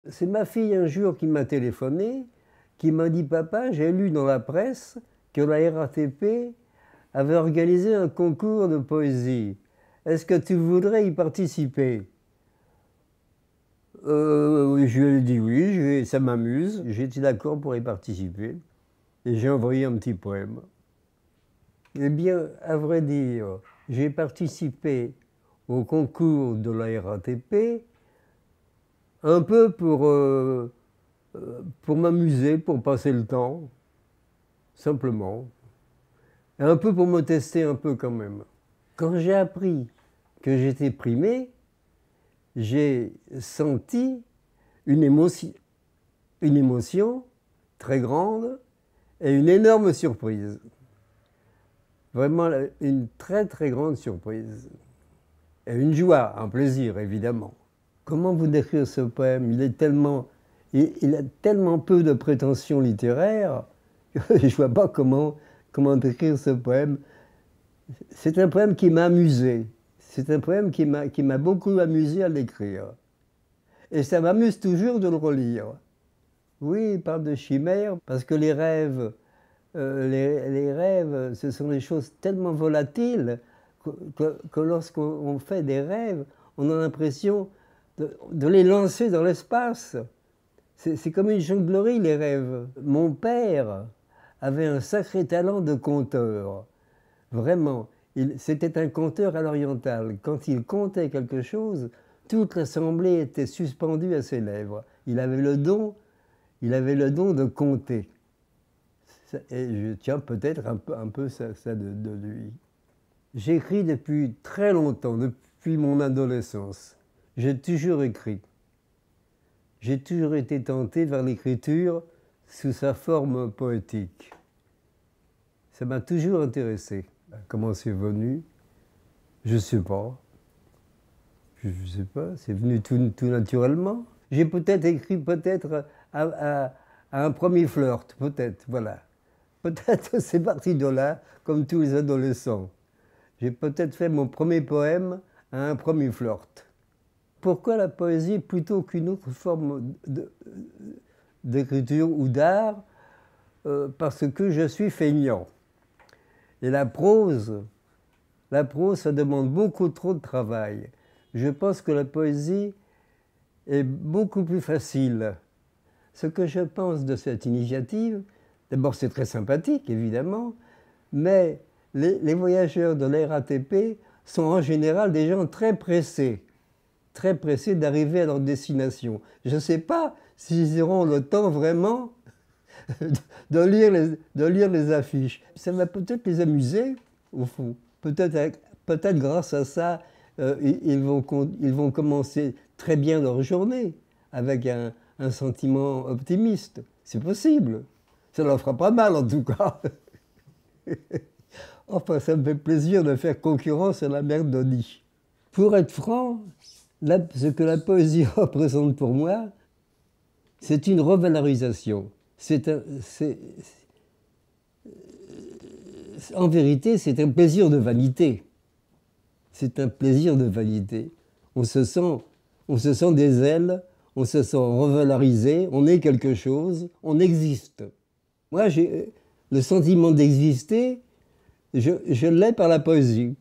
C'est ma fille un jour qui m'a téléphoné, qui m'a dit: «Papa, j'ai lu dans la presse que la RATP avait organisé un concours de poésie. Est-ce que tu voudrais y participer?» Je lui ai dit: «Oui, ça m'amuse». J'étais d'accord pour y participer et j'ai envoyé un petit poème. Eh bien, à vrai dire, j'ai participé au concours de la RATP un peu pour m'amuser, pour passer le temps, simplement. Et un peu pour me tester un peu quand même. Quand j'ai appris que j'étais primé, j'ai senti une émotion très grande et une énorme surprise. Vraiment une très très grande surprise. Et une joie, un plaisir évidemment. Comment vous décrire ce poème? Il a tellement peu de prétentions littéraires que je ne vois pas comment décrire ce poème. C'est un poème qui m'a amusé. C'est un poème qui m'a beaucoup amusé à l'écrire. Et ça m'amuse toujours de le relire. Oui, il parle de chimère, parce que les rêves, les rêves, ce sont des choses tellement volatiles que lorsqu'on fait des rêves, on a l'impression de les lancer dans l'espace. C'est comme une jonglerie, les rêves. Mon père avait un sacré talent de conteur. Vraiment. C'était un conteur à l'orientale. Quand il contait quelque chose, toute l'assemblée était suspendue à ses lèvres. Il avait le don de compter. Et je tiens peut-être un peu ça de lui. J'écris depuis très longtemps, depuis mon adolescence. J'ai toujours écrit. J'ai toujours été tenté vers l'écriture sous sa forme poétique. Ça m'a toujours intéressé. Comment c'est venu? Je ne sais pas. Je ne sais pas, c'est venu tout naturellement. J'ai peut-être écrit à un premier flirt, peut-être, voilà. Peut-être c'est parti de là, comme tous les adolescents. J'ai peut-être fait mon premier poème à un premier flirt. Pourquoi la poésie plutôt qu'une autre forme d'écriture ou d'art? Parce que je suis feignant. Et la prose, ça demande beaucoup trop de travail. Je pense que la poésie est beaucoup plus facile. Ce que je pense de cette initiative, d'abord c'est très sympathique évidemment, mais les voyageurs de la RATP sont en général des gens très pressés d'arriver à leur destination. Je ne sais pas s'ils auront le temps vraiment de lire les affiches. Ça va peut-être les amuser, au fond. Peut-être grâce à ça, ils vont commencer très bien leur journée, avec un sentiment optimiste. C'est possible. Ça leur fera pas mal, en tout cas. Enfin, ça me fait plaisir de faire concurrence à la mère d'Oni. Pour être franc, ce que la poésie représente pour moi, c'est une revalorisation. En vérité, c'est un plaisir de vanité. C'est un plaisir de vanité. On se sent des ailes, on se sent revalorisé, on est quelque chose, on existe. Moi, j'ai le sentiment d'exister, je l'ai par la poésie.